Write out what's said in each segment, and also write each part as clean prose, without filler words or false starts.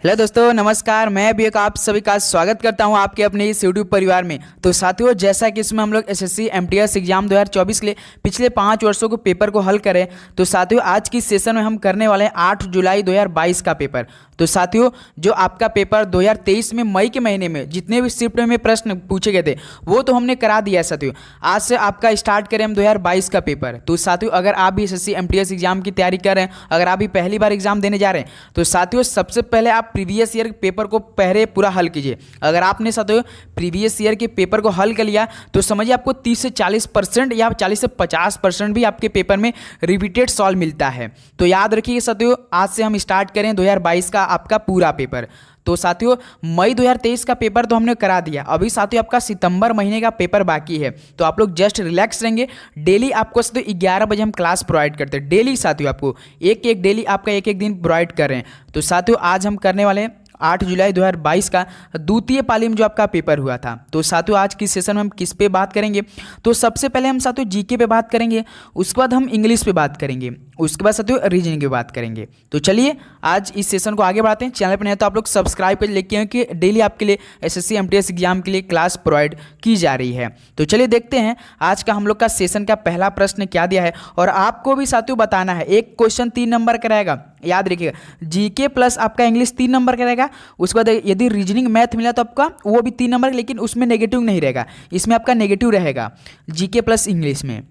Hello दोस्तों, नमस्कार। मैं भी एक आप सभी का स्वागत करता हूं आपके अपने इस यूट्यूब परिवार में। तो साथियों, जैसा कि इसमें हम लोग एसएससी एमटीएस एग्जाम 2024 के लिए पिछले 5 वर्षों के पेपर को हल करें, तो साथियों आज की सेशन में हम करने वाले हैं 8 जुलाई 2022 का पेपर। तो साथियों, जो आपका पेपर 2023 में मई के महीने में जितने भी शिफ्ट में प्रश्न पूछे गए थे वो तो हमने करा दिया है साथियों। आज से आपका स्टार्ट करें हम 2022 का पेपर। तो साथियों, अगर आप भी एसएससी एमटीएस एग्जाम की तैयारी कर रहे हैं, अगर आप भी पहली बार एग्जाम देने जा रहे हैं, तो साथियों सबसे पहले आप प्रीवियस ईयर के पेपर को पहले पूरा हल कीजिए। अगर आपने साथियों प्रीवियस ईयर के पेपर को हल कर लिया तो समझिए आपको 30 से 40% या 40 से 50% भी आपके पेपर में रिपीटेड सॉल्व मिलता है। तो याद रखिए साथियों, आज से हम स्टार्ट करें 2022 का आपका पूरा पेपर। तो साथियों, मई 2023 का पेपर तो हमने करा दिया, अभी साथियों आपका सितंबर महीने का पेपर बाकी है। तो आप लोग जस्ट रिलैक्स रहेंगे। डेली आपको साथियों 11 बजे हम क्लास प्रोवाइड करते हैं। डेली साथियों आपको एक डेली आपका एक दिन प्रोवाइड कर रहे हैं। तो साथियों आज हम करने वाले हैं 8 जुलाई 2022 का द्वितीय पाली में जो आपका पेपर हुआ था। तो साथियों आज की सेशन में हम किस पे बात करेंगे, तो सबसे पहले हम साथियों जीके पे बात करेंगे, उसके बाद हम इंग्लिश पे बात करेंगे, उसके बाद साथियों रीजनिंग की बात करेंगे। तो चलिए आज इस सेशन को आगे बढ़ाते हैं। चैनल पर नहीं तो आप लोग सब्सक्राइब कर लेके कि डेली आपके लिए एसएससी एमटीएस एग्जाम के लिए क्लास प्रोवाइड की जा रही है। तो चलिए देखते हैं आज का हम लोग का सेशन का पहला प्रश्न क्या दिया है। और आपको भी साथियों बताना है, एक क्वेश्चन 3 नंबर का रहेगा, याद रखिएगा। जीके प्लस आपका इंग्लिश 3 नंबर का रहेगा। उसके बाद यदि रीजनिंग मैथ मिला तो आपका वो भी 3 नंबर, लेकिन उसमें नेगेटिव नहीं रहेगा, इसमें आपका नेगेटिव रहेगा जीके प्लस इंग्लिश में।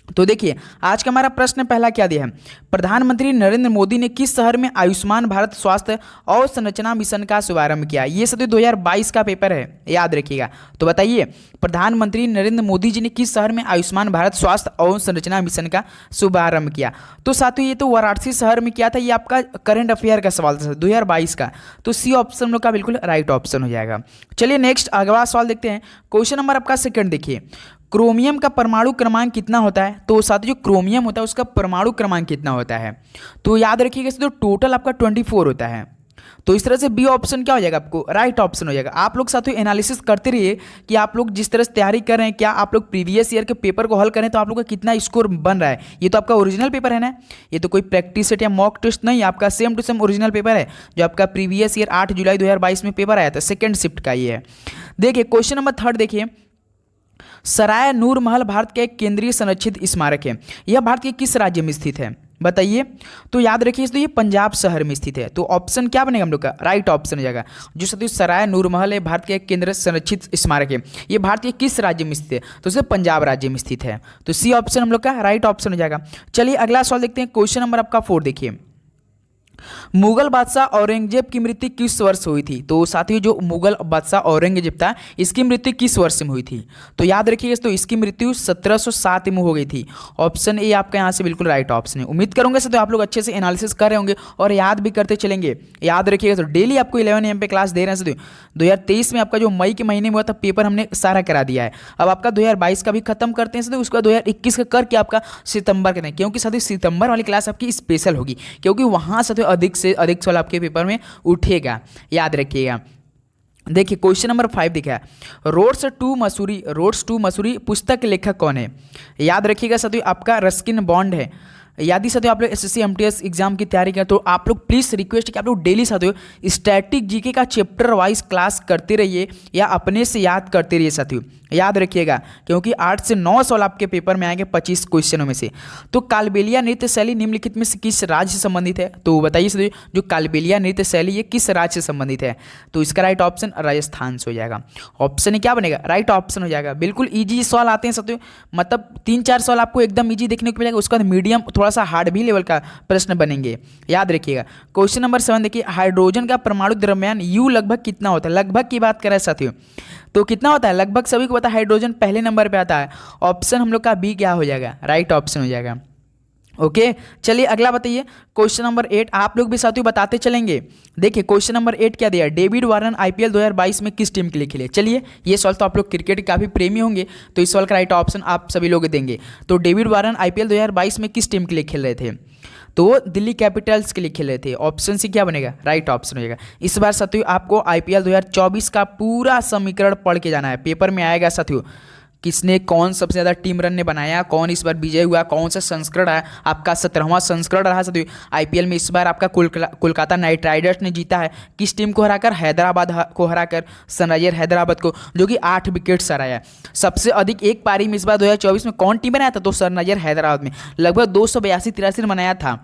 तो देखिए आज का हमारा प्रश्न पहला क्या दिया है। प्रधानमंत्री नरेंद्र मोदी ने किस शहर में आयुष्मान भारत स्वास्थ्य और संरचना मिशन का शुभारंभ किया। ये सभी 2022 का पेपर है, याद रखिएगा। तो बताइए प्रधानमंत्री नरेंद्र मोदी जी ने किस शहर में आयुष्मान भारत स्वास्थ्य और संरचना मिशन का शुभारंभ किया। तो साथियों ये तो वाराणसी शहर में किया था। ये आपका करंट अफेयर का सवाल था 2022 का। तो सी ऑप्शन लोग का बिल्कुल राइट ऑप्शन हो जाएगा। चलिए नेक्स्ट अगला सवाल देखते हैं। क्वेश्चन नंबर आपका सेकंड देखिए, क्रोमियम का परमाणु क्रमांक कितना होता है। तो साथियों जो क्रोमियम होता है उसका परमाणु क्रमांक कितना होता है। तो याद रखिएगा तो टोटल आपका 24 होता है। तो इस तरह से बी ऑप्शन क्या हो जाएगा, आपको राइट ऑप्शन हो जाएगा। आप लोग साथियों एनालिसिस करते रहिए कि आप लोग जिस तरह से तैयारी कर रहे हैं, क्या आप लोग प्रीवियस ईयर के पेपर को हल करें तो आप लोग का कितना स्कोर बन रहा है। ये तो आपका ओरिजिनल पेपर है ना, ये तो कोई प्रैक्टिस सेट या मॉक टेस्ट नहीं, आपका same to same original paper है जो आपका प्रीवियस ईयर 8 जुलाई 2022 में पेपर आया था, सेकेंड शिफ्ट का ये है। देखिए क्वेश्चन नंबर थर्ड देखिए, सराय नूर महल भारत का एक केंद्रीय संरक्षित स्मारक है। यह भारत के किस राज्य में स्थित है, बताइए। तो याद रखिए तो ये पंजाब शहर में स्थित है। तो ऑप्शन क्या बनेगा हम लोग का, राइट ऑप्शन हो जाएगा। जो सती सराय नूर महल है भारत का एक केंद्रीय संरक्षित स्मारक है, ये भारत के किस राज्य में स्थित है, तो उसे पंजाब राज्य में स्थित है। तो सी ऑप्शन हम लोग का राइट ऑप्शन हो जाएगा। चलिए अगला सवाल देखते हैं। क्वेश्चन नंबर आपका 4 देखिए, मुगल बादशाह औरंगजेब की मृत्यु किस वर्ष हुई थी। तो साथियों जो मुगल बादशाह औरंगजेब था इसकी मृत्यु किस वर्ष में हुई थी। तो याद रखिएगा तो इसकी मृत्यु 1707 में हो गई थी। ऑप्शन ए आपका यहाँ से बिल्कुल राइट ऑप्शन है। उम्मीद करूंगा तो आप लोग अच्छे से एनालिसिस कर रहे होंगे और याद भी करते चलेंगे। याद रखिएगा तो डेली आपको 11 AM पे क्लास दे रहे हैं। 2023 में आपका जो मई के महीने में हुआ था पेपर हमने सारा करा दिया है। अब आपका 2022 का भी खत्म करते हैं, उसके बाद 2021 का करके आपका सितंबर करें, क्योंकि साथियों सितंबर वाली क्लास आपकी स्पेशल होगी, क्योंकि वहाँ साथियों अधिक से अधिक सवाल आपके पेपर में उठेगा, याद रखिएगा। देखिए क्वेश्चन नंबर 5 दिखा है, रोड्स टू मसूरी पुस्तक के लेखक कौन है। याद रखिएगा साथियों आपका रस्किन बॉन्ड है। यदि साथियों आप लोग एसएससी एमटीएस एग्जाम की तैयारी करें तो आप लोग प्लीज़ रिक्वेस्ट कि आप लोग डेली साथियों स्टैटिक जीके का चैप्टर वाइज क्लास करते रहिए या अपने से याद करते रहिए साथियों, याद रखिएगा। क्योंकि 8 से 9 सवाल आपके पेपर में आएंगे 25 क्वेश्चनों में से। तो कालबेलिया नृत्य शैली निम्नलिखित में से किस राज्य से संबंधित है। तो बताइए साथियों जो कालबेलिया नृत्य शैली ये किस राज्य से संबंधित है। तो इसका राइट ऑप्शन राजस्थान से हो जाएगा। ऑप्शन क्या बनेगा, राइट ऑप्शन हो जाएगा। बिल्कुल ईजी सवाल आते हैं साथियों, मतलब 3-4 सवाल आपको एकदम ईजी देखने को मिलेगा, उसके बाद मीडियम थोड़ा सा हार्ड भी लेवल का प्रश्न बनेंगे, याद रखिएगा। क्वेश्चन नंबर 7 देखिए, हाइड्रोजन का परमाणु द्रव्यमान यू लगभग कितना होता है। लगभग की बात करें साथियों तो कितना होता है, लगभग सभी को पता है हाइड्रोजन पहले नंबर पे आता है। ऑप्शन हम लोग का बी क्या हो जाएगा, राइट ऑप्शन हो जाएगा। ओके चलिए अगला बताइए। क्वेश्चन नंबर 8 आप लोग भी साथियों बताते चलेंगे। देखिए क्वेश्चन नंबर 8 क्या दिया है, डेविड वार्नर आईपीएल 2022 में किस टीम के लिए खेले। चलिए ये सवाल तो आप लोग क्रिकेट के काफ़ी प्रेमी होंगे तो इस सवाल का राइट ऑप्शन आप सभी लोग देंगे। तो डेविड वार्नर आईपीएल 2022 में किस टीम के लिए खेल रहे थे, तो वो दिल्ली कैपिटल्स के लिए खेल रहे थे। ऑप्शन सी क्या बनेगा, राइट ऑप्शन हो जाएगा। इस बार साथियों आपको आईपीएल 2024 का पूरा समीकरण पढ़ के जाना है, पेपर में आएगा साथियों। किसने कौन सबसे ज़्यादा टीम रन ने बनाया, कौन इस बार विजय हुआ, कौन सा संस्करण है आपका 17वां संस्करण रहा साथियों। आईपीएल में इस बार आपका कोलकाता नाइट राइडर्स ने जीता है किस टीम को हराकर, हैदराबाद को हराकर, सनराइजर हैदराबाद को, जो कि 8 विकेट से हराया। सबसे अधिक एक पारी में इस बार 2024 में कौन टीम बनाया था, तो सनराइजर हैदराबाद में लगभग 282-83 रन बनाया था।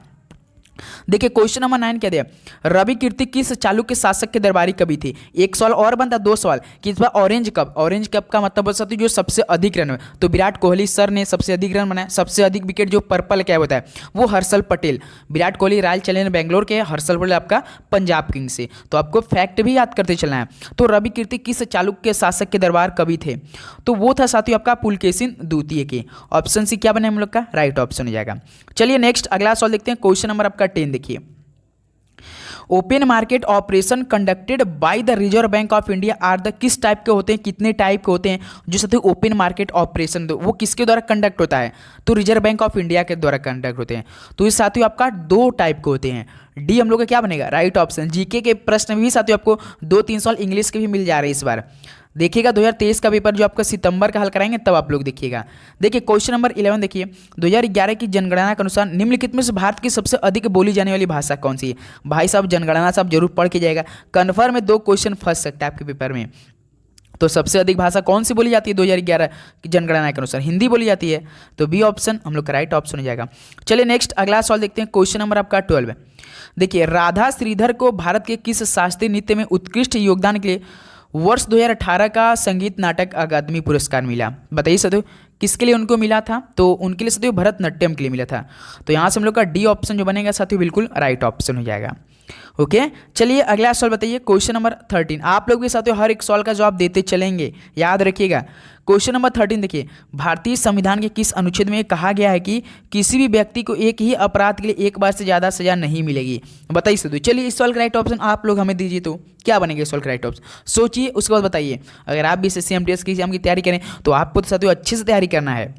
देखिए क्वेश्चन नंबर 9 क्या दिया, रवि कीर्ति किस चालुक्य शासक के दरबारी कवि थे। एक सवाल और बनता, 2 सवाल कि इस बार ऑरेंज कप, ऑरेंज कप का मतलब बोल सकते हो जो सबसे अधिक रन है, तो विराट कोहली सर ने सबसे अधिक रन बनाया। सबसे अधिक विकेट जो पर्पल कैप होता है वो हर्षल पटेल, विराट कोहली रॉयल चैलेंजर बेंगलोर के, हर्षल पटेल आपका पंजाब किंग्स से। तो आपको फैक्ट भी याद करते चलना है। तो रवि कीर्ति किस चालुक्य शासक के दरबार कवि थे, तो वो था साथियों आपका पुलकेशिन द्वितीय के। ऑप्शन सी क्या बने हम लोग का राइट ऑप्शन हो जाएगा। चलिए नेक्स्ट अगला सवाल देखते हैं, क्वेश्चन नंबर आपका 10 देखिए, open market operation conducted by the Reserve Bank of India are the किस टाइप के होते हैं, कितने टाइप के होते हैं जो साथियों ओपन मार्केट ऑपरेशन वो किसके द्वारा कंडक्ट होता है, तो रिजर्व बैंक ऑफ इंडिया के द्वारा कंडक्ट होते हैं। तो ये साथियों आपका 2 टाइप के होते हैं। डी हम लोग का क्या बनेगा राइट ऑप्शन। जीके के प्रश्न भी साथियों आपको 2-3 सवाल इंग्लिश के भी मिल जा रहे हैं इस बार। देखिएगा 2023 का पेपर जो आपका सितंबर का हल कराएंगे तब आप लोग देखिएगा। देखिए क्वेश्चन नंबर 11 देखिए, 2011 की जनगणना के अनुसार निम्नलिखित में से भारत की सबसे अधिक बोली जाने वाली भाषा कौन सी है। भाई साहब जनगणना साहब जरूर पढ़ के जाएगा, कन्फर्म में 2 क्वेश्चन फंस सकता है आपके पेपर में। तो सबसे अधिक भाषा कौन सी बोली जाती है 2011 की जनगणना के अनुसार, हिंदी बोली जाती है। तो बी ऑप्शन हम लोग का राइट ऑप्शन हो जाएगा। चलिए नेक्स्ट अगला सवाल देखते हैं, क्वेश्चन नंबर आपका 12। देखिए राधा श्रीधर को भारत के किस शास्त्रीय नृत्य में उत्कृष्ट योगदान के लिए वर्ष 2018 का संगीत नाटक अकादमी पुरस्कार मिला। बताइए साथियों किसके लिए उनको मिला था, तो उनके लिए साथियों भरतनाट्यम के लिए मिला था। तो यहाँ से हम लोग का डी ऑप्शन जो बनेगा साथियों बिल्कुल राइट ऑप्शन हो जाएगा। ओके चलिए अगला सवाल बताइए, क्वेश्चन नंबर 13। आप लोग भी साथियों हर एक सवाल का जवाब देते चलेंगे, याद रखिएगा। क्वेश्चन नंबर 13 देखिए, भारतीय संविधान के किस अनुच्छेद में कहा गया है कि किसी भी व्यक्ति को एक ही अपराध के लिए एक बार से ज़्यादा सजा नहीं मिलेगी। बताइए साथियों। चलिए इस सवाल का राइट ऑप्शन आप लोग हमें दीजिए, तो क्या बनेगा इस सवाल का राइट ऑप्शन, सोचिए उसके बाद बताइए। अगर आप भी एसएससी एमटीएस की एग्जाम की तैयारी करें तो आपको तो साथियों अच्छे से तैयारी करना है,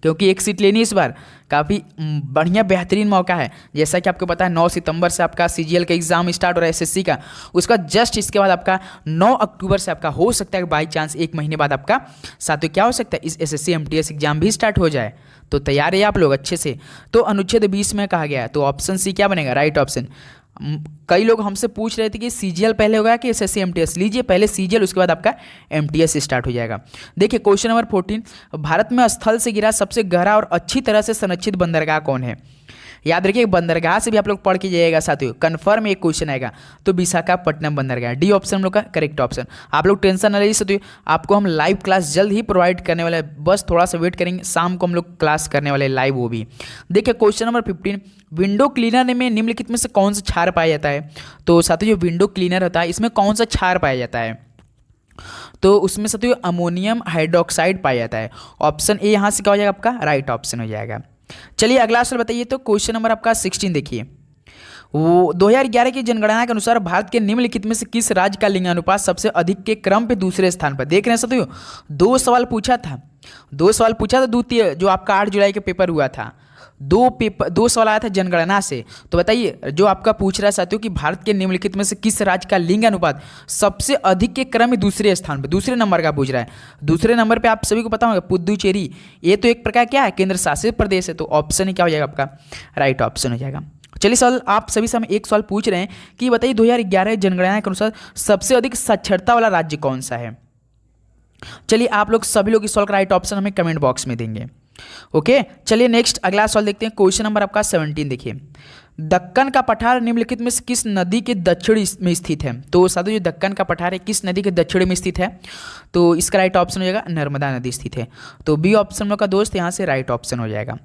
क्योंकि एक सीट लेनी इस बार काफ़ी बढ़िया बेहतरीन मौका है। जैसा कि आपको पता है 9 सितंबर से आपका सीजीएल का एग्जाम स्टार्ट हो रहा है एसएससी का, उसका जस्ट इसके बाद आपका 9 अक्टूबर से आपका हो सकता है बाई चांस 1 महीने बाद आपका साथियों क्या हो सकता है इस एसएससी एमटीएस एग्जाम भी स्टार्ट हो जाए। तो तैयार है आप लोग अच्छे से। तो अनुच्छेद 20 में कहा गया है, तो ऑप्शन सी क्या बनेगा राइट ऑप्शन। कई लोग हमसे पूछ रहे थे कि सीजीएल पहले होगा कि एसएससी एमटीएस, लीजिए पहले सीजीएल उसके बाद आपका एमटीएस स्टार्ट हो जाएगा। देखिए क्वेश्चन नंबर 14, भारत में स्थल से घिरा सबसे गहरा और अच्छी तरह से संरक्षित बंदरगाह कौन है। याद रखिए बंदरगाह से भी आप लोग पढ़ के जाइएगा साथियों, कन्फर्म एक क्वेश्चन आएगा। तो विशाखापट्टनम बंदरगाह, डी ऑप्शन हम लोग का करेक्ट ऑप्शन। आप लोग टेंशन न लीजिए साथियों, आपको हम लाइव क्लास जल्द ही प्रोवाइड करने वाले हैं, बस थोड़ा सा वेट करेंगे, शाम को हम लोग क्लास करने वाले लाइव वो भी। देखिए क्वेश्चन नंबर 15, विंडो क्लीनर में निम्नलिखित में से कौन सा क्षार पाया जाता है। तो साथियों जो विंडो क्लीनर होता है इसमें कौन सा क्षार पाया जाता है, तो उसमें साथियों अमोनियम हाइड्रोक्साइड पाया जाता है। ऑप्शन ए यहाँ से क्या हो जाएगा आपका राइट ऑप्शन हो जाएगा। चलिए अगला सवाल बताइए, तो क्वेश्चन नंबर आपका 16 देखिए, वो 2011 की जनगणना के अनुसार भारत के निम्नलिखित में से किस राज्य का लिंगानुपात सबसे अधिक के क्रम पे दूसरे स्थान पर। देख रहे हैं साथियों 2 सवाल पूछा था, 2 सवाल पूछा था द्वितीय जो आपका 8 जुलाई के पेपर हुआ था, 2 सवाल आया था जनगणना से। तो बताइए जो आपका पूछ रहा है साथियों कि भारत के निम्नलिखित में से किस राज्य का लिंग अनुपात सबसे अधिक के क्रम में दूसरे स्थान पर, दूसरे नंबर का पूछ रहा है। दूसरे नंबर पे आप सभी को पता होगा पुदुचेरी, ये तो एक प्रकार क्या है केंद्र शासित प्रदेश है। तो ऑप्शन क्या हो जाएगा आपका राइट ऑप्शन हो जाएगा। चलिए सवाल आप सभी से हम एक सवाल पूछ रहे हैं कि बताइए 2011 जनगणना के अनुसार सबसे अधिक साक्षरता वाला राज्य कौन सा है। चलिए आप लोग सभी लोग इस सवाल का राइट ऑप्शन हमें कमेंट बॉक्स में देंगे। ओके चलिए नेक्स्ट अगला सवाल देखते हैं, क्वेश्चन नंबर आपका 17 देखिए, दक्कन का पठार निम्नलिखित में से किस नदी के दक्षिण में स्थित है। तो साथियों जो दक्कन का पठार है किस नदी के दक्षिण में स्थित है, तो इसका राइट ऑप्शन हो जाएगा नर्मदा नदी स्थित है। तो बी ऑप्शन लोग का दोस्त यहाँ से राइट ऑप्शन हो जाएगा।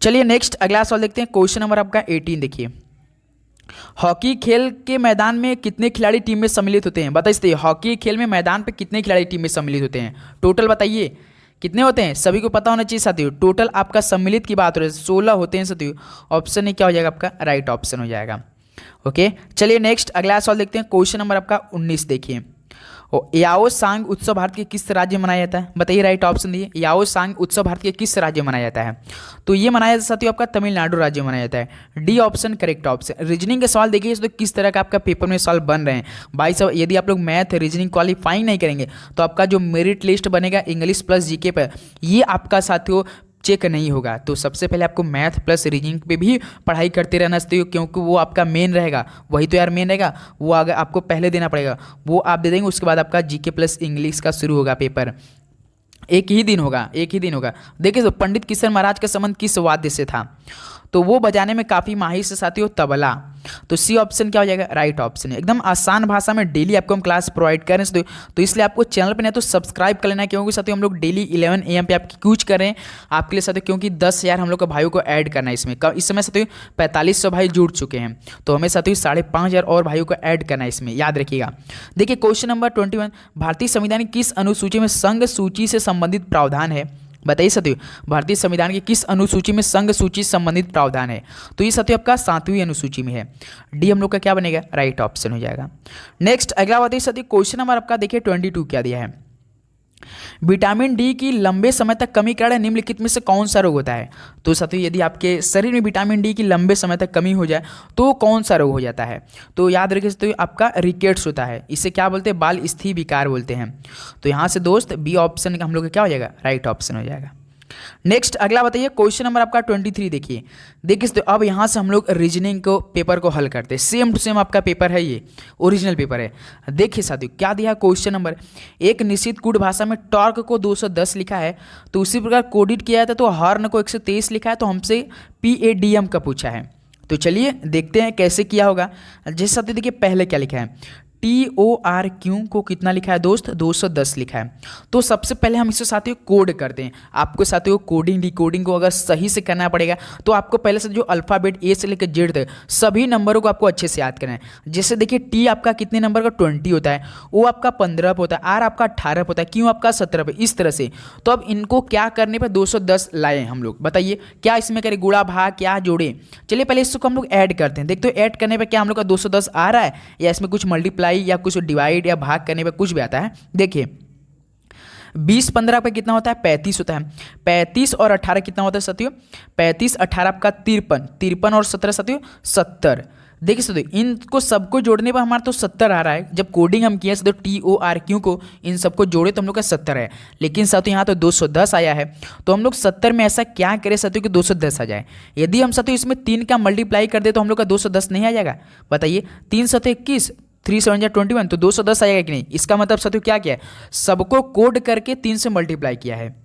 चलिए नेक्स्ट अगला सवाल देखते हैं, क्वेश्चन नंबर आपका 18 देखिए, हॉकी खेल के मैदान में कितने खिलाड़ी टीम में सम्मिलित होते हैं। बताइए हॉकी खेल में मैदान पे कितने खिलाड़ी टीम में सम्मिलित होते हैं, टोटल बताइए कितने होते हैं, सभी को पता होना चाहिए साथियों। टोटल आपका सम्मिलित की बात हो रही है 16 होते हैं साथियों। ऑप्शन ए क्या हो जाएगा आपका राइट ऑप्शन हो जाएगा। ओके चलिए नेक्स्ट अगला सवाल देखते हैं, क्वेश्चन नंबर आपका 19 देखिए, और याओसांग उत्सव भारत के किस राज्य में मनाया जाता है? बताइए, राइट ऑप्शन दिए। याओसांग उत्सव भारत के किस राज्य में मनाया जाता है? तो ये मनाया जाता है साथियों आपका तमिलनाडु राज्य में मनाया जाता है। D option correct option. Reasoning के सवाल देखिए तो किस तरह का आपका पेपर में सवाल बन रहे हैं भाई साहब। यदि आप लोग मैथ रीजनिंग क्वालिफाई नहीं करेंगे तो आपका जो मेरिट लिस्ट बनेगा इंग्लिश प्लस जीके पर, ये आपका साथियों चेक नहीं होगा। तो सबसे पहले आपको मैथ प्लस रीजनिंग पे भी पढ़ाई करते रहना चाहिए, क्योंकि वो आपका मेन रहेगा। वही तो यार मेन रहेगा, वो अगर आपको पहले देना पड़ेगा, वो आप दे देंगे। उसके बाद आपका जीके प्लस इंग्लिश का शुरू होगा पेपर। एक ही दिन होगा, एक ही दिन होगा। देखिए तो पंडित किशन महाराज का संबंध किस वाद्य से था? तो वो बजाने में काफ़ी माहिर से साथियों तबला। तो सी ऑप्शन क्या हो जाएगा? राइट ऑप्शन है। एकदम आसान भाषा में डेली आपको हम क्लास प्रोवाइड कर रहे हैं तो इसलिए आपको चैनल पर नहीं तो सब्सक्राइब कर लेना है, क्योंकि साथियों हम लोग डेली 11 AM पे आपकी क्यूज कर रहे हैं आपके लिए साथियों, क्योंकि 10,000 हम लोग के भाइयों को ऐड करना है इसमें। इस समय साथियों 4500 भाई जुड़ चुके हैं, तो हमें साथियों 5,500 और भाइयों को ऐड करना है इसमें, याद रखिएगा। देखिए क्वेश्चन नंबर 21, भारतीय संविधान की किस अनुसूची में संघ सूची से संबंधित प्रावधान है? बताइए साथियों, भारतीय संविधान की किस अनुसूची में संघ सूची से संबंधित प्रावधान है? तो ये साथियों आपका 7वीं अनुसूची में है। डी हम लोग का क्या बनेगा? राइट ऑप्शन हो जाएगा। नेक्स्ट अगला बताइए साथियों, क्वेश्चन नंबर आपका देखिए 22 क्या दिया है? विटामिन डी की लंबे समय तक कमी के कारण निम्नलिखित में से कौन सा रोग होता है? तो साथियों यदि आपके शरीर में विटामिन डी की लंबे समय तक कमी हो जाए तो कौन सा रोग हो जाता है? तो याद रखिए साथियों आपका रिकेट्स होता है। इसे क्या बोलते हैं? बाल स्थिर विकार बोलते हैं। तो यहाँ से दोस्त बी ऑप्शन हम लोग का क्या हो जाएगा? राइट ऑप्शन हो जाएगा। नेक्स्ट अगला बताइए, क्वेश्चन नंबर आपका 23 देखिए। देखिए अब यहाँ से हम लोग रीजनिंग को पेपर को हल करते हैं। सेम टू सेम आपका पेपर है, ये ओरिजिनल पेपर है। देखिए साथियों क्या दिया क्वेश्चन नंबर, एक निश्चित कोड भाषा में टॉर्क को 210 लिखा है, तो उसी प्रकार कोडिट किया था तो हॉर्न को 123 लिखा है, तो हमसे PADM का पूछा है। तो चलिए देखते हैं कैसे किया होगा। जैसे साथियों देखिए पहले क्या लिखा है, TORQ को कितना लिखा है दोस्त? 210 लिखा है। तो सबसे पहले हम इसे साथियों कोड करते हैं। आपको साथियों कोडिंग डिकोडिंग को अगर सही से करना पड़ेगा तो आपको पहले से जो अल्फ़ाबेट A से लेकर Z तक सभी नंबरों को आपको अच्छे से याद करना है। जैसे देखिए T आपका कितने नंबर का? 20 होता है, O आपका 15 पे होता है, R आपका 18 पे होता है, Q आपका 17 पे, इस तरह से। तो अब इनको क्या करने पर 210 लाए हम लोग? बताइए क्या इसमें करें? गुणा भाग क्या जोड़े? चलिए पहले इसको हम लोग ऐड करते हैं। देखते हो ऐड करने पर क्या हम लोग का 210 आ रहा है, या इसमें कुछ मल्टीप्लाई या कुछ डिवाइड या भाग करने पे कुछ भी आता है। देखिए 20-15 पे कितना होता है? 35 होता है। 35 और 18 कितना होता है साथियों? 35 18 आपका 53 और 17 साथियों 70। देखिए साथियों इनको सबको जोड़ने पर हमारा तो 70 आ रहा है। जब कोडिंग हम किए तो TORQ को इन सबको जोड़े तो हम लोग का 70 है, लेकिन साथियों यहाँ तो 210 आया है। तो हम लोग 70 में ऐसा क्या करें साथियों कि 210 आ जाए? यदि हम साथियों इसमें 3 का मल्टीप्लाई कर दे तो हम लोग का 210 नहीं आ जाएगा? बताइए 3 7 21, 3 7 21, तो 210 आएगा कि नहीं? इसका मतलब साथियों क्या किया है? सबको कोड करके 3 से मल्टीप्लाई किया है।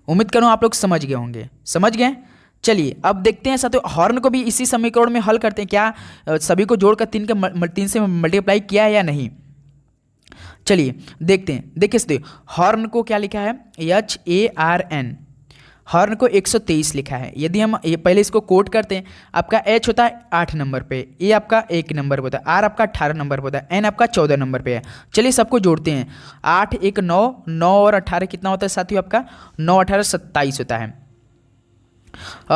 उम्मीद करूँ आप लोग समझ गए होंगे। समझ गए? चलिए अब देखते हैं साथियों हॉर्न को भी इसी समीकरण में हल करते हैं। क्या सभी को जोड़कर 3 से मल्टीप्लाई किया है या नहीं? चलिए देखते हैं। देखिए साथियों हॉर्न को क्या लिखा है? HARN। हॉर्न को 123 लिखा है। यदि हम ये पहले इसको कोड करते हैं, आपका H होता है 8 नंबर पे, A आपका 1 नंबर पे होता है, R आपका 18 नंबर पे होता है, N आपका 14 नंबर पे है। चलिए सबको जोड़ते हैं। 8 1 9, 9 और 18 कितना होता है साथियों? आपका 9 18 27 होता है।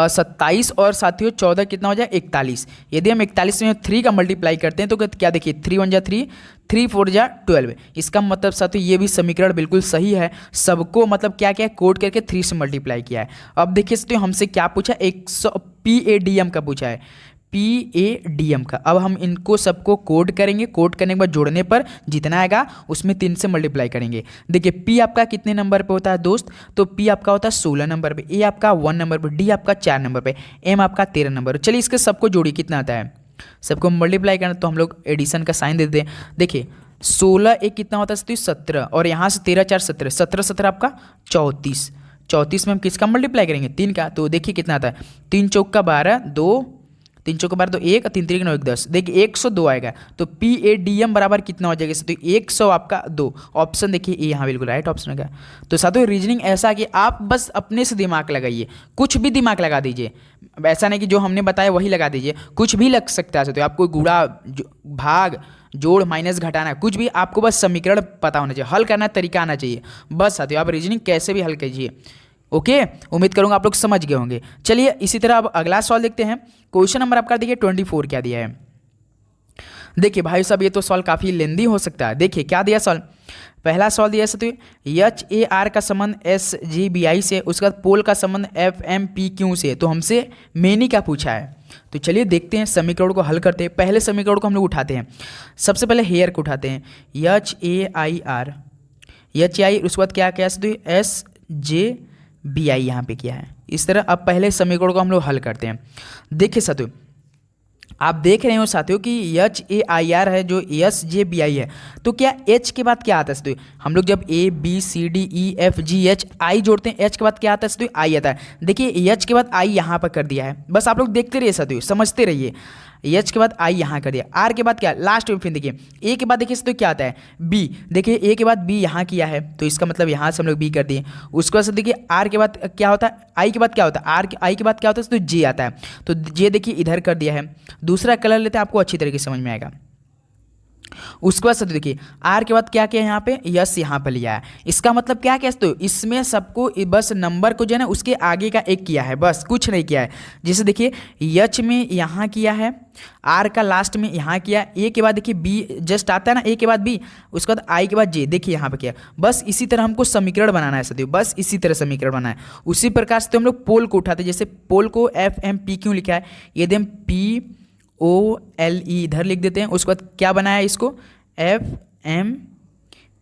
27 और साथियों 14 कितना हो जाए? 41। यदि हम 41 में 3 का मल्टीप्लाई करते हैं तो क्या देखिए 3 1 जा 3, 3 4 जा 12। इसका मतलब साथियों ये भी समीकरण बिल्कुल सही है। सबको मतलब क्या क्या कोड करके 3 से मल्टीप्लाई किया है। अब देखिए साथियों हमसे क्या पूछा? 100 PADM का पूछा है, PADM का। अब हम इनको सबको कोड करेंगे, कोड करने के बाद जोड़ने पर जितना आएगा उसमें 3 से मल्टीप्लाई करेंगे। देखिए P आपका कितने नंबर पे होता है दोस्त? तो P आपका होता है 16 नंबर पे, A आपका 1 नंबर पे, D आपका 4 नंबर पे, M आपका 13 नंबर। चलिए इसके सबको जोड़िए, कितना आता है? सबको मल्टीप्लाई करना तो हम लोग एडिशन का साइन दे देते हैं। देखिए 16 एक कितना होता है? 17 और यहाँ से 13 4 17, 17 17 आपका 34। 34 में हम किसका मल्टीप्लाई करेंगे? 3 का। तो देखिए कितना आता है? 3 चौक का 12, 2 3 चौक का 12 तो 1, 3 3 9 1 10। देखिए 102 आएगा। तो PADM बराबर कितना हो जाएगा? तो 100 आपका 2। ऑप्शन देखिए ये यहाँ बिल्कुल राइट ऑप्शन होगा। तो साथियों रीजनिंग ऐसा कि आप बस अपने से दिमाग लगाइए, कुछ भी दिमाग लगा दीजिए। ऐसा नहीं कि जो हमने बताया वही लगा दीजिए, कुछ भी लग सकता है। तो आपको गुणा भाग जोड़ माइनस घटाना कुछ भी, आपको बस समीकरण पता होना चाहिए, हल करना तरीका आना चाहिए बस। साथियों आप रीजनिंग कैसे भी हल कीजिए। ओके उम्मीद करूंगा आप लोग समझ गए होंगे। चलिए इसी तरह अब अगला सवाल देखते हैं। क्वेश्चन नंबर आपका देखिए 24 क्या दिया है? देखिए भाई साहब, ये तो सवाल काफ़ी लेंदी हो सकता है। देखिए क्या दिया सवाल, पहला सवाल दिया सर एच ए आर का संबंध एस जी बी आई से, उसके बाद पोल का संबंध एफ एम पी क्यू से, तो हमसे मेनी का पूछा है। तो चलिए देखते हैं समीकरण को हल करते हैं। पहले समीकरण को हम लोग उठाते हैं, सबसे पहले हेयर को उठाते हैं, H A I R, H A I, उसके बाद क्या क्या sir S J B I यहाँ पे किया है। इस तरह अब पहले समीकरण को हम लोग हल करते हैं। देखिए साथियों, आप देख रहे हो साथियों कि एच ए आई आर है जो एस जे बी आई है, तो क्या एच के बाद क्या आता है साथियों, हम लोग जब A B C D E F G H I जोड़ते हैं, एच के बाद क्या आता है साथियों, आई आता है। देखिए एच के बाद आई यहाँ पर कर दिया है, बस आप लोग देखते रहिए साथियों, समझते रहिए। एच के बाद आई यहाँ कर दिया, आर के बाद क्या लास्ट में, फिर देखिए ए के बाद देखिए तो क्या आता है बी, देखिए ए के बाद बी यहाँ किया है, तो इसका मतलब यहाँ से हम लोग बी कर दिए। उसके बाद से देखिए आर के बाद क्या होता है, आई के बाद क्या होता है, आई के बाद क्या होता है तो जे आता है, तो जे देखिए इधर कर दिया है। दूसरा कलर लेते हैं, आपको अच्छी तरीके से समझ में आएगा। उसके बाद देखिए आर के बाद क्या किया यहाँ पे, यस यहाँ पे लिया है। इसका मतलब क्या क्या तो इसमें सबको बस नंबर को जो है ना उसके आगे का एक किया है, बस कुछ नहीं किया है। जैसे देखिए एच में यहाँ किया है, आर का लास्ट में यहाँ किया, ए के बाद देखिए बी जस्ट आता है ना, ए के बाद बी, उसके बाद आई के बाद जे, देखिए यहाँ पे किया। बस इसी तरह हमको समीकरण बनाना है साथियों, बस इसी तरह समीकरण बनाना है। उसी प्रकार से तो हम लोग पोल को उठाते हैं, जैसे पोल को एफ एम पी क्यों लिखा है, यदि हम पी ओ एल ई इधर लिख देते हैं, उसके बाद क्या बनाया है इसको एफ एम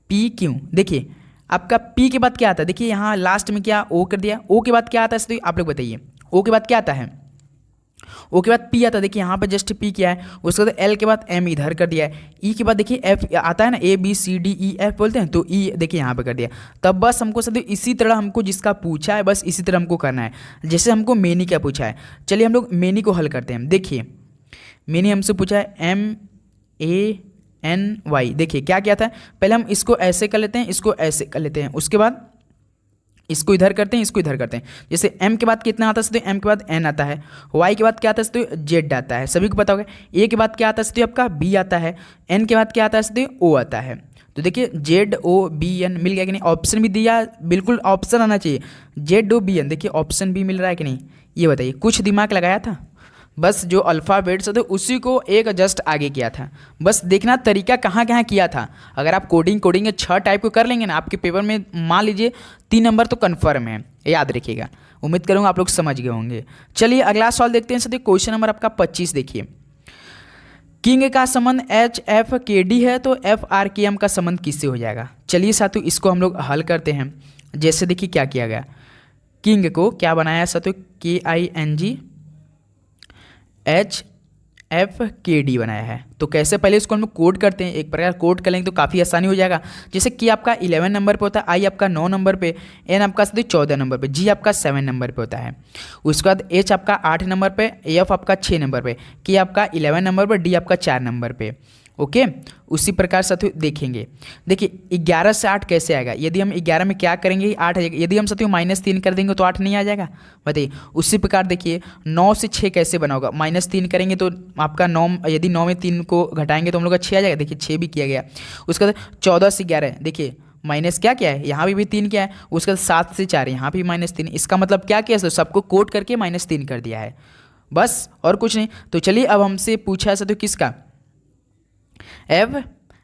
पी क्यू। देखिए आपका पी के बाद क्या आता है, देखिए यहाँ लास्ट में क्या ओ कर दिया, ओ के बाद क्या आता है तो आप लोग बताइए, ओ के बाद क्या आता है, ओ के बाद पी आता है, देखिए यहाँ पर जस्ट पी किया है। उसके बाद एल के बाद एम इधर कर दिया है, ई के बाद देखिए एफ आता है ना, A B C D E F बोलते हैं, तो ई देखिए यहाँ पे कर दिया। तब बस हमको सब इसी तरह हमको जिसका पूछा है बस इसी तरह हमको करना है, जैसे हमको मेनी क्या पूछा है। चलिए हम लोग मेनी को हल करते हैं। देखिए मैंने हमसे पूछा है एम ए एन वाई, देखिए क्या क्या था, पहले हम इसको ऐसे कर लेते हैं, इसको ऐसे कर लेते हैं, उसके बाद इसको इधर करते हैं, इसको इधर करते हैं। जैसे एम के बाद कितना आता है तो एम के बाद एन आता है, वाई के बाद क्या आता है तो जेड आता है, सभी को पता होगा। ए के बाद क्या आता है तो आपका बी आता है, एन के बाद क्या आता है तो ओ आता है। तो देखिए जेड ओ बी एन मिल गया कि नहीं, ऑप्शन भी दिया, बिल्कुल ऑप्शन आना चाहिए, जेड ओ बी एन, देखिए ऑप्शन भी मिल रहा है कि नहीं, ये बताइए। कुछ दिमाग लगाया था, बस जो अल्फ़ाबेट्स थे उसी को एक जस्ट आगे किया था, बस देखना तरीका कहाँ कहाँ किया था। अगर आप कोडिंग के 6 टाइप को कर लेंगे ना, आपके पेपर में मान लीजिए 3 नंबर तो कन्फर्म है, याद रखिएगा। उम्मीद करूँगा आप लोग समझ गए होंगे। चलिए अगला सवाल देखते हैं सर, क्वेश्चन नंबर आपका 25 देखिए। किंग का संबंध एच एफ के डी है, तो एफ आर के एम का संबंध किससे हो जाएगा। चलिए साथियों इसको हम लोग हल करते हैं। जैसे देखिए क्या किया गया, किंग को क्या बनाया साथियों, K I N G H F K D बनाया है। तो कैसे, पहले इसको हम लोग कोड करते हैं, एक प्रकार कोड कर लेंगे तो काफ़ी आसानी हो जाएगा। जैसे कि आपका 11 नंबर पे होता है, आई आपका 9 नंबर पे, एन आपका 14 नंबर पे, जी आपका 7 नंबर पे होता है। उसके बाद एच आपका 8 नंबर पे, एफ आपका 6 नंबर पे, के आपका 11 नंबर पर, डी आपका 4 नंबर पे। ओके, उसी प्रकार साथियों देखेंगे। देखिए 11 से 8 कैसे आएगा, यदि हम 11 में क्या करेंगे 8 आ जाएगा, यदि हम साथियों -3 कर देंगे तो 8 नहीं आ जाएगा, बताइए। उसी प्रकार देखिए 9 से 6 कैसे बना होगा, -3 करेंगे तो आपका 9, यदि 9 में 3 को घटाएंगे तो हम लोग का 6 आ जाएगा, देखिए 6 भी किया गया। उसके बाद 14 से 11, देखिए माइनस क्या क्या है, यहाँ भी 3 क्या है। उसके बाद 7 से 4, यहाँ भी -3, इसका मतलब क्या किया, सबको कोट करके -3 कर दिया है, बस और कुछ नहीं। तो चलिए अब हमसे पूछा है साथियों किसका, एफ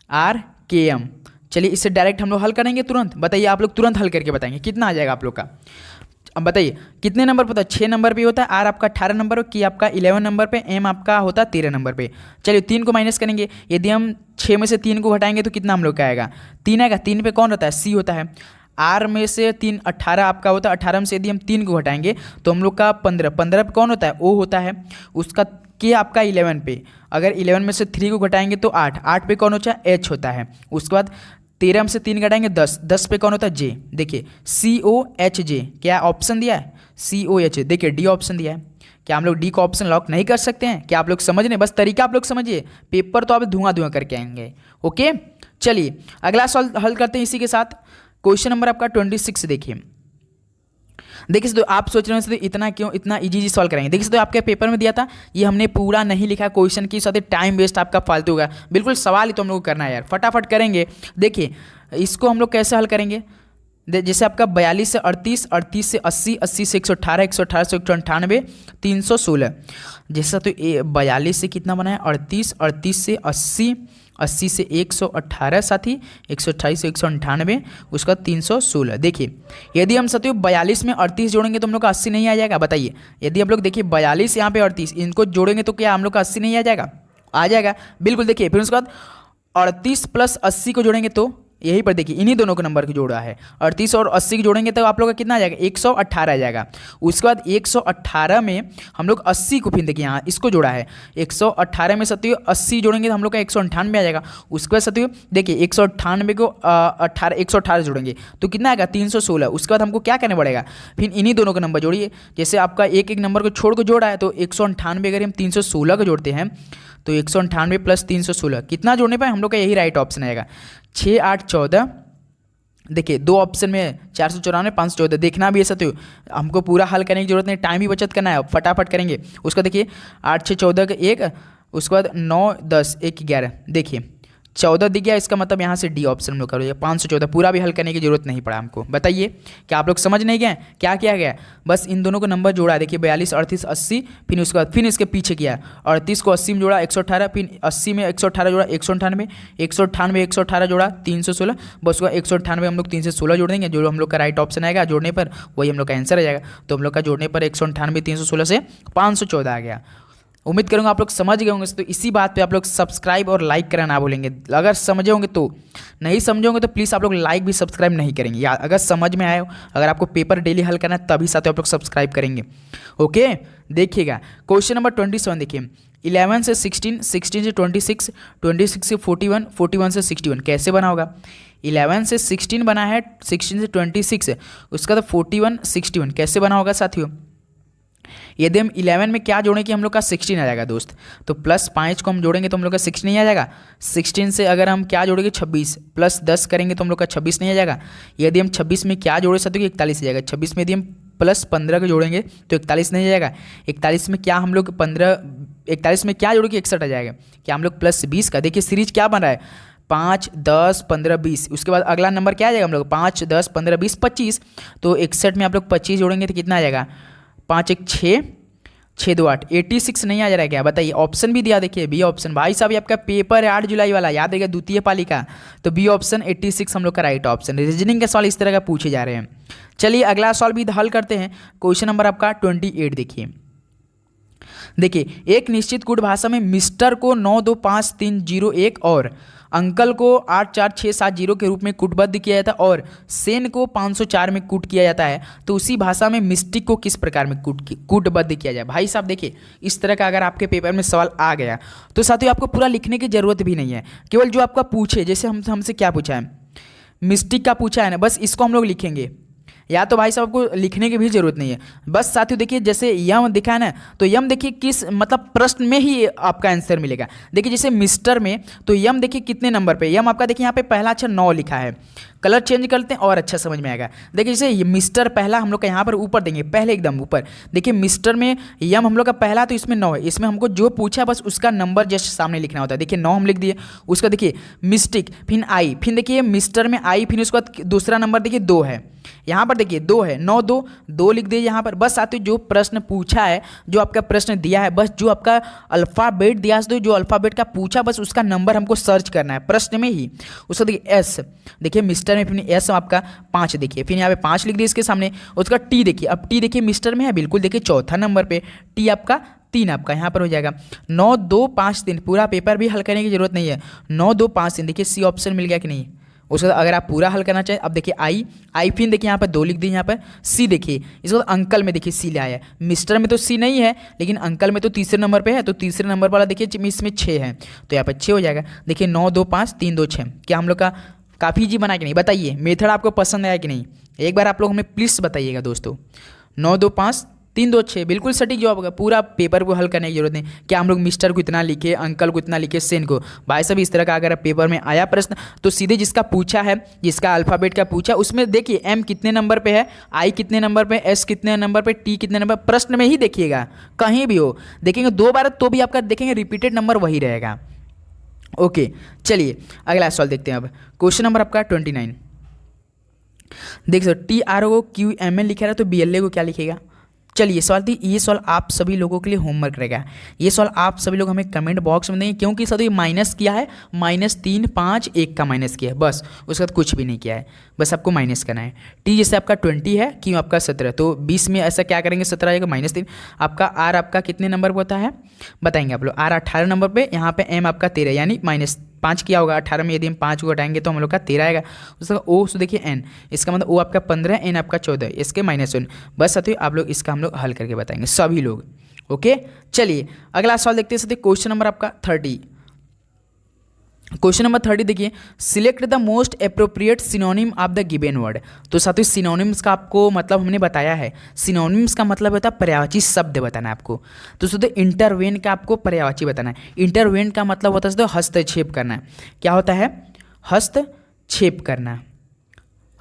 आर के एम। चलिए इससे डायरेक्ट हम लोग हल करेंगे तुरंत, बताइए आप लोग तुरंत हल करके बताएंगे कितना आ जाएगा आप लोग का। अब बताइए कितने नंबर पर होता है, 6 नंबर पे होता है, आर आपका 18 नंबर पे, की आपका 11 नंबर पे, एम आपका होता है 13 नंबर पे। चलिए 3 को माइनस करेंगे, यदि हम 6 में से 3 को घटाएंगे तो कितना हम लोग का आएगा, 3 आएगा। 3 पे कौन होता है, सी होता है। आर में से 3 18 आपका होता है, 18 में से यदि हम 3 को घटाएंगे तो हम लोग का 15, 15 पे कौन होता है, ओ होता है। उसका के आपका 11 पे, अगर 11 में से 3 को घटाएंगे तो 8, 8 पे कौन होता है, एच होता है। उसके बाद 13 में से 3 घटाएंगे 10, 10 पे कौन होता है, जे। देखिए सी ओ एच जे, क्या ऑप्शन दिया है, सी ओ एच, देखिए डी ऑप्शन दिया है। क्या हम लोग डी का ऑप्शन लॉक नहीं कर सकते हैं, क्या आप लोग समझ रहे, बस तरीका आप लोग समझिए, पेपर तो आप धुआं धुआं करके आएंगे। ओके चलिए अगला सवाल हल करते हैं इसी के साथ। क्वेश्चन नंबर आपका 26 देखिए। देखिए तो आप सोच रहे हैं इतना क्यों, इतना इजी सॉल्व कराएंगे। देखिए तो आपके पेपर में दिया था, ये हमने पूरा नहीं लिखा क्वेश्चन की, साथ टाइम वेस्ट आपका फालतू होगा, बिल्कुल सवाल ही तो हम लोग को करना है यार, फटाफट करेंगे। देखिए इसको हम लोग कैसे हल करेंगे, जैसे आपका 42 से 38, 38 से 80, 80 से 118, 118 से 198, 316। जैसा तो 42 से कितना बना है 38, 38 से 80, 80 से 118 साथी, 128 से 198, उसका 316। देखिए यदि हम साथियों 42 में 38 जोड़ेंगे तो हम लोग का 80 नहीं आ जाएगा, बताइए। यदि हम लोग देखिए 42 यहाँ पे 38 इनको जोड़ेंगे तो क्या हम लोग का 80 नहीं आ जाएगा? आ जाएगा बिल्कुल। देखिए फिर उसके बाद 38 प्लस 80 को जोड़ेंगे तो यहीं पर देखिए इन्हीं दोनों का नंबर को जोड़ा है, 38 और 80 को जोड़ेंगे तो आप लोग का कितना आ जाएगा 118 आ जाएगा। उसके बाद 118 में हम लोग 80 को फिर देखिए यहाँ इसको जोड़ा है, 118 में साथियों 80 जोड़ेंगे तो हम लोग का 198 आ जाएगा। उसके बाद साथियों देखिए 198 को 118 जोड़ेंगे तो कितना आएगा 316। उसके बाद हमको क्या करना पड़ेगा, फिर इन्हीं दोनों का नंबर जोड़िए। जैसे आपका एक एक नंबर को छोड़ को जोड़ा है तो 198 अगर हम 316 को जोड़ते हैं तो 198 प्लस 316 कितना जोड़ने पर हम लोग का यही राइट ऑप्शन आएगा 6, 8, 14। देखिए दो ऑप्शन में 494, 514 देखना भी है साथियों, हमको पूरा हल करने की जरूरत नहीं, टाइम ही बचत करना है, फटाफट करेंगे। उसका देखिए 8, 6, 14 का 1, उसके बाद 9, 10, 1, 11। देखिए 14 दिख गया, इसका मतलब यहाँ से डी ऑप्शन हम लोग करो 514। पूरा भी हल करने की जरूरत नहीं पड़ा हमको। बताइए क्या आप लोग समझ नहीं गए क्या किया गया? बस इन दोनों को नंबर जोड़ा। देखिए 42, 38, 80, फिर उसके बाद फिर इसके पीछे किया 38 को 80 में जोड़ा 118, फिर 80 में 118 जोड़ा 198, 198 118 जोड़ा 316। बस उसका 198 हम लोग 316 जोड़ देंगे, जो हम लोग का राइट ऑप्शन आएगा जोड़ने पर वही हम लोग का आंसर आ जाएगा। तो हम लोग का जोड़ने पर 198 316 से 514 आ गया। उम्मीद करूंगा आप लोग समझ गए होंगे। तो इसी बात पे आप लोग सब्सक्राइब और लाइक करना ना भूलेंगे। अगर समझे होंगे तो, नहीं समझे होंगे तो प्लीज़ आप लोग लाइक भी सब्सक्राइब नहीं करेंगे। या अगर समझ में आए हो, अगर आपको पेपर डेली हल करना है तभी साथ आप लोग सब्सक्राइब करेंगे। ओके देखिएगा क्वेश्चन नंबर 27 देखिए 11 से 16, 16 से 26, 26 से 41, 41 से 61 कैसे बना होगा? 11 से 16 बना है, 16 से 26, उसका तो 41, 61 कैसे बना होगा साथियों? यदि हम 11 में क्या जोड़ें कि हम लोग का 16 आ जाएगा दोस्त, तो प्लस 5 को हम जोड़ेंगे तो हम लोग का 16 नहीं आ जाएगा। 16 से अगर हम क्या जोड़ेंगे 26 प्लस 10 करेंगे तो हम लोग का 26 नहीं आ जाएगा। यदि हम 26 में क्या जोड़े सकते 41 आ जाएगा। 26 में यदि हम प्लस 15 को जोड़ेंगे तो 41 नहीं आ जाएगा। 41 में क्या हम लोग 41 में क्या जोड़ेंगे 61 आ जाएगा। क्या हम लोग प्लस 20 का, देखिए सीरीज क्या बन रहा है 5, 10, 15, 20। उसके बाद अगला नंबर क्या आ जाएगा हम लोग 5, 10, 15, 20, 25। तो 61 में आप लोग 25 जोड़ेंगे तो कितना आ जाएगा 5, 1, 6, 6, 2, 8, 86 नहीं आ जा रहा है क्या? बताइए। ऑप्शन भी दिया देखिए बी ऑप्शन। भाई साहब ये आपका पेपर है 8 जुलाई वाला, याद रहेगा द्वितीय पाली का। तो बी ऑप्शन 86 हम लोग का राइट ऑप्शन। रीजनिंग के सवाल इस तरह का पूछे जा रहे हैं। चलिए अगला सवाल भी हल करते हैं। क्वेश्चन नंबर आपका 28 देखिए। देखिए एक निश्चित कूट भाषा में मिस्टर को 9, 2, 5, 3, 0, 1 और अंकल को 8, 4, 6, 7, 0 के रूप में कूटबद्ध किया जाता है और सेन को 504 में कूट किया जाता है, तो उसी भाषा में मिस्टिक को किस प्रकार में कूटबद्ध किया जाए? भाई साहब देखिए इस तरह का अगर आपके पेपर में सवाल आ गया तो साथियों आपको पूरा लिखने की जरूरत भी नहीं है, केवल जो आपका पूछे, जैसे हमसे क्या पूछा है मिस्टिक का पूछा है ना, बस इसको हम लोग लिखेंगे। या तो भाई साहब आपको लिखने की भी जरूरत नहीं है। बस साथियों देखिए जैसे यम दिखा है ना, तो यम देखिए किस मतलब प्रश्न में ही आपका आंसर मिलेगा। देखिए जैसे मिस्टर में तो यम देखिए कितने नंबर पे, यम आपका देखिए यहाँ पे पहला अक्षर 9 लिखा है। कलर चेंज करते हैं और अच्छा समझ में आएगा। देखिए जैसे मिस्टर पहला हम लोग का यहाँ पर ऊपर देंगे, पहले एकदम ऊपर देखिए मिस्टर में यम हम लोग का पहला, तो इसमें 9 है। इसमें हमको जो पूछा बस उसका नंबर जस्ट सामने लिखना होता है। देखिए 9 हम लिख दिए। उसका देखिए मिस्टिक, फिर आई, फिर देखिए मिस्टर में आई, फिर उसके बाद दूसरा नंबर देखिए 2 है, यहाँ पर देखिए 2 है, 9, 2, 2 लिख दिए यहाँ पर। बस साथियों जो प्रश्न पूछा है, जो आपका प्रश्न दिया है, बस जो आपका अल्फ़ाबेट दिया है, जो अल्फ़ाबेट का पूछा बस उसका नंबर हमको सर्च करना है प्रश्न में ही। उसका देखिए एस, देखिए मिस्टर में फिर एस आपका 5 देखिए, फिर यहाँ पे 5 लिख दिए इसके सामने। उसका टी देखिए, अब टी देखिए मिस्टर में है बिल्कुल, देखिए चौथा नंबर पे टी आपका 3 आपका यहाँ पर हो जाएगा। 9, 2, 5, 3 पूरा पेपर भी हल करने की जरूरत नहीं है। 9, 2, 5, 3 देखिए सी ऑप्शन मिल गया कि नहीं। उसके बाद अगर आप पूरा हल करना चाहें, अब देखिए आई फिर देखिए यहाँ पर 2 लिख दी, यहाँ पर सी देखिए। इसके बाद अंकल में देखिए सी लाया है, मिस्टर में तो सी नहीं है लेकिन अंकल में तो तीसरे नंबर पे है, तो तीसरे नंबर वाला देखिए इसमें 6 है, तो यहाँ पर 6 हो जाएगा। देखिए 9, 2, 5, 3, 2, 6 क्या हम लोग का काफ़ी जी बना कि नहीं? बताइए मेथड आपको पसंद आया कि नहीं? एक बार आप लोग हमें प्लीज़ बताइएगा दोस्तों। 9, 2, 5, 3, 2, 6 बिल्कुल सटीक जवाब होगा। पूरा पेपर को हल करने की जरूरत नहीं। क्या हम लोग मिस्टर को इतना लिखे, अंकल को इतना लिखे, सेन को? भाई साहब इस तरह का अगर पेपर में आया प्रश्न तो सीधे जिसका पूछा है, जिसका अल्फ़ाबेट का पूछा, उसमें देखिए एम कितने नंबर पे है, आई कितने नंबर पे, एस कितने नंबर पे, टी कितने नंबर, प्रश्न में ही देखिएगा। कहीं भी हो देखेंगे 2 बार तो भी आपका देखेंगे रिपीटेड नंबर वही रहेगा। ओके चलिए अगला सवाल देखते हैं। अब क्वेश्चन नंबर आपका 29। देख सकते TROQML लिखा रहा है तो BLA को क्या लिखेगा। चलिए सवाल थी, ये सवाल आप सभी लोगों के लिए होमवर्क रहेगा। ये सवाल आप सभी लोग हमें कमेंट बॉक्स में देंगे, क्योंकि सर ये माइनस किया है, -3 5 1 का माइनस किया है, बस उसके बाद कुछ भी नहीं किया है, बस आपको माइनस करना है। T जैसे आपका 20 है, Q आपका 17, तो 20 में ऐसा क्या करेंगे, 17 आएगा -3। आपका R आपका कितने नंबर पर होता है बताएंगे आप लोग। R 18 नंबर पर, यहाँ पे M आपका 13 यानी -5 किया होगा। 18 में यदि हम 5 को हटाएंगे तो हम लोग का 13 आएगा। उसका O तो देखिए N, इसका मतलब O आपका 15, N आपका 14, इसके -1। बस साथियों आप लोग इसका हम लोग हल करके बताएंगे सभी लोग। ओके चलिए अगला सवाल देखते हैं साथियों, क्वेश्चन नंबर आपका 30। क्वेश्चन नंबर 30 देखिए, select the most appropriate synonym of the given word. तो साथियों सिनोनिम्स का आपको मतलब हमने बताया है, सिनोनिम्स का मतलब होता है पर्यायवाची शब्द बताना है आपको। तो साथियों इंटरवेन का आपको पर्यायवाची बताना है। इंटरवेन का मतलब होता है साथियों हस्तक्षेप करना। क्या होता है, हस्तक्षेप करना।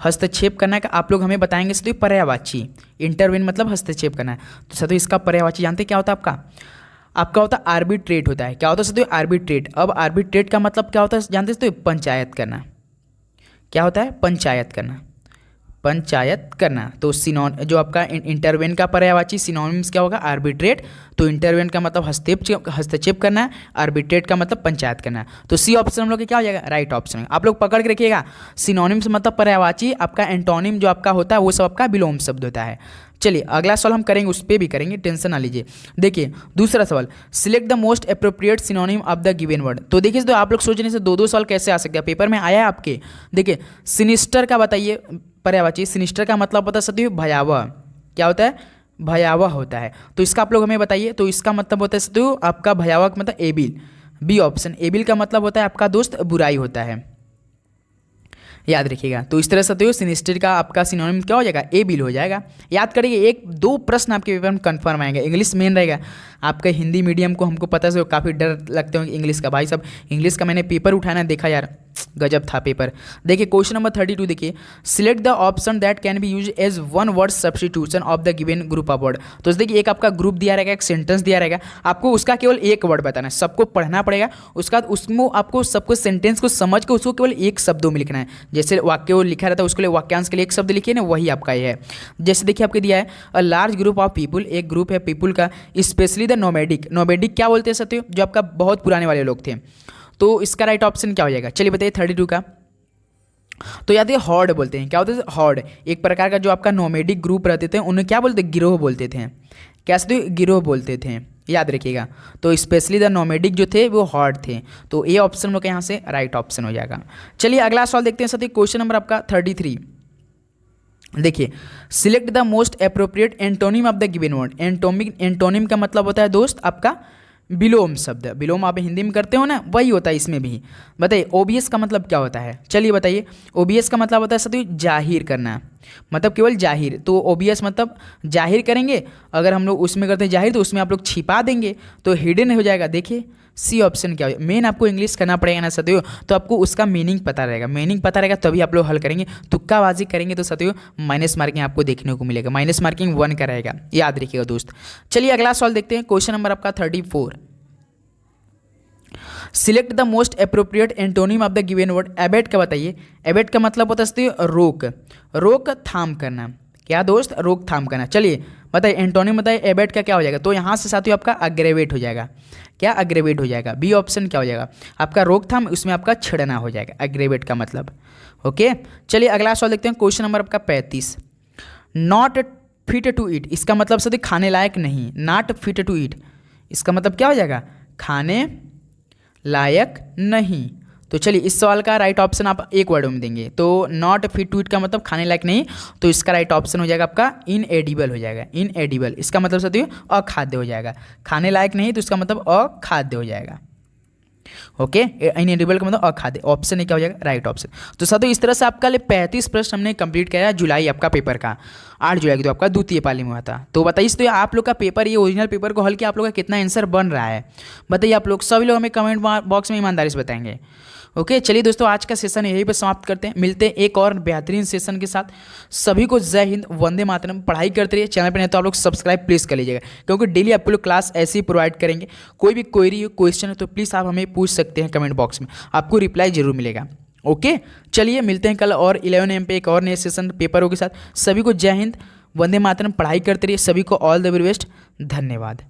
हस्तक्षेप करना का आप लोग हमें बताएंगे साथियों पर्यायवाची। इंटरवेन मतलब हस्तक्षेप करना है। तो साथियों इसका पर्यायवाची जानते क्या होता है आपका होता है आर्बिट्रेट होता है। क्या होता है साथियों आर्बिट्रेट। अब आर्बिट्रेट का मतलब क्या होता है जानते हैं साथियों, पंचायत करना। क्या होता है, पंचायत करना, पंचायत करना। तो जो आपका इंटरवेन का पर्यायवाची सिनोनिम्स क्या होगा, आर्बिट्रेट। तो इंटरवेन का मतलब हस्तक्षेप करना है, आर्बिट्रेट का मतलब पंचायत करना है। तो सी ऑप्शन हम लोग क्या हो जाएगा, राइट ऑप्शन। आप लोग पकड़ के रखिएगा, सिनोनिम्स मतलब पर्यायवाची, आपका एंटोनिम जो आपका होता है वो सब आपका विलोम शब्द होता है। चलिए अगला सवाल हम करेंगे, उस पर भी करेंगे, टेंशन ना लीजिए। देखिए दूसरा सवाल, select the most appropriate synonym of the given word. तो देखिए तो आप लोग सोचने से दो सवाल कैसे आ सकते हैं, पेपर में आया है आपके। देखिए सिनिस्टर का बताइए पर्यायवाची। सिनिस्टर का मतलब होता है साथियों भयावह। क्या होता है, भयावह होता है। तो इसका आप लोग हमें बताइए। तो इसका मतलब होता है साथियों आपका भयावह का मतलब एबिल, बी ऑप्शन। एबिल का मतलब होता है आपका दोस्त बुराई होता है, याद रखिएगा। तो इस तरह से तो सिनिस्टर का आपका सिनोनिम क्या हो जाएगा, एबिल हो जाएगा। याद करिए, 1-2 प्रश्न आपके पेपर में कन्फर्म आएंगे। इंग्लिश मेन रहेगा आपका। हिंदी मीडियम को हमको पता है काफ़ी डर लगते होंगे इंग्लिश का। भाई साहब इंग्लिश का मैंने पेपर उठाना देखा यार, गजब था पेपर। देखिए क्वेश्चन नंबर 32 देखिए, select the option that can be use as one word substitution of the given group of word. तो देखिए एक आपका ग्रुप दिया रहेगा, एक सेंटेंस दिया रहेगा, आपको उसका केवल एक वर्ड बताना है, सबको पढ़ना पड़ेगा। उसके बाद उसमें आपको सबको सेंटेंस को समझ के उसको केवल एक शब्दों में लिखना है। जैसे वाक्य वो लिखा रहता है उसके लिए वाक्यांश के लिए एक शब्द लिखिए ना, वही आपका ये है। जैसे देखिए आपके दिया है a large group of people, एक ग्रुप है पीपुल का, स्पेशली द नोमैडिक। नोमैडिक क्या बोलते हैं साथियों, जो आपका बहुत पुराने वाले लोग थे। तो इसका राइट ऑप्शन क्या हो जाएगा, चलिए बताइए 32 का। तो याद है हॉर्ड बोलते हैं। क्या होते थे, हॉर्ड एक प्रकार का जो आपका नोमैडिक ग्रुप रहते थे उन्हें क्या बोलते, गिरोह बोलते थे। कैसे, गिरोह बोलते थे, याद रखिएगा। तो स्पेशली द नोमैडिक जो थे वो हॉर्ड थे। तो ए ऑप्शन लोग यहाँ से राइट ऑप्शन हो जाएगा। चलिए अगला सवाल देखते हैं साथियों, क्वेश्चन नंबर आपका 33। देखिए select the most appropriate antonym of the given word. Antonym का मतलब होता है दोस्त आपका विलोम शब्द। विलोम आप हिंदी में करते हो ना, वही होता है इसमें भी। बताइए ओबीएस का मतलब क्या होता है, चलिए बताइए। ओबीएस का मतलब होता है साथियों जाहिर करना, मतलब केवल जाहिर। तो ओबीएस मतलब जाहिर करेंगे, अगर हम लोग उसमें करते हैं जाहिर तो उसमें आप लोग छिपा देंगे तो हिडन हो जाएगा। देखिए सी ऑप्शन क्या हो, मेन आपको इंग्लिश करना पड़ेगा ना साथियों, तो आपको उसका मीनिंग पता रहेगा। मीनिंग पता रहेगा तभी आप लोग हल करेंगे। तुक्काबाजी करेंगे तो साथियों माइनस मार्किंग आपको देखने को मिलेगा, माइनस मार्किंग 1 का रहेगा, याद रखिएगा दोस्त। चलिए अगला सवाल देखते हैं, क्वेश्चन नंबर आपका 34। Select the most appropriate antonym of the given word. Abbott का बताइए। एबेट का मतलब होता है रोक, रोक थाम करना। क्या दोस्त, रोक थाम करना। चलिए बताइए एंटोनिम बताइए एबेट का क्या हो जाएगा। तो यहाँ से साथियों आपका अग्रेवेट हो जाएगा। क्या, अग्रेवेट हो जाएगा। बी ऑप्शन क्या हो जाएगा आपका रोकथाम, उसमें आपका छिड़ना हो जाएगा, अग्रेवेट का मतलब। ओके चलिए अगला सवाल देखते हैं, क्वेश्चन नंबर आपका 35। नॉट फिट टू ईट, इसका मतलब साथियों खाने लायक नहीं। नॉट फिट टू ईट इसका मतलब क्या हो जाएगा, खाने लायक नहीं। तो चलिए इस सवाल का राइट ऑप्शन आप एक वर्ड में देंगे। तो नॉट फिट टू ईट का मतलब खाने लायक नहीं, तो इसका राइट ऑप्शन हो जाएगा आपका इनएडिबल हो जाएगा। इनएडिबल इसका मतलब साथियों अखाद्य हो जाएगा। खाने लायक नहीं तो इसका मतलब अखाद्य हो जाएगा। ओके इनएडिबल का मतलब अखाद्य, ऑप्शन क्या हो जाएगा, राइट ऑप्शन। तो साथियों इस तरह से आपका 35 प्रश्न हमने कंप्लीट किया जुलाई आपका पेपर का। 8 जुलाई को तो आपका द्वितीय पाली में हुआ था। तो बताइए तो आप लोग का पेपर, ये ओरिजिनल पेपर को हल किया आप लोग का कितना आंसर बन रहा है, बताइए आप लोग सभी लोग हमें कमेंट बॉक्स में ईमानदारी से बताएंगे। ओके चलिए दोस्तों आज का सेशन यहीं पर समाप्त करते हैं, मिलते हैं एक और बेहतरीन सेशन के साथ। सभी को जय हिंद, वंदे मातरम। पढ़ाई करते रहिए, चैनल पर नहीं तो आप लोग सब्सक्राइब प्लीज़ कर लीजिएगा, क्योंकि डेली आपको लोग क्लास ऐसे ही प्रोवाइड करेंगे। कोई भी क्वेरी क्वेश्चन है तो प्लीज़ आप हमें पूछ सकते हैं कमेंट बॉक्स में, आपको रिप्लाई जरूर मिलेगा। ओके, चलिए मिलते हैं कल और 11 AM पे एक और नए सेशन पेपरों के साथ। सभी को जय हिंद, वंदे मातरम, पढ़ाई करते रहिए, सभी को ऑल द वेरी बेस्ट, धन्यवाद।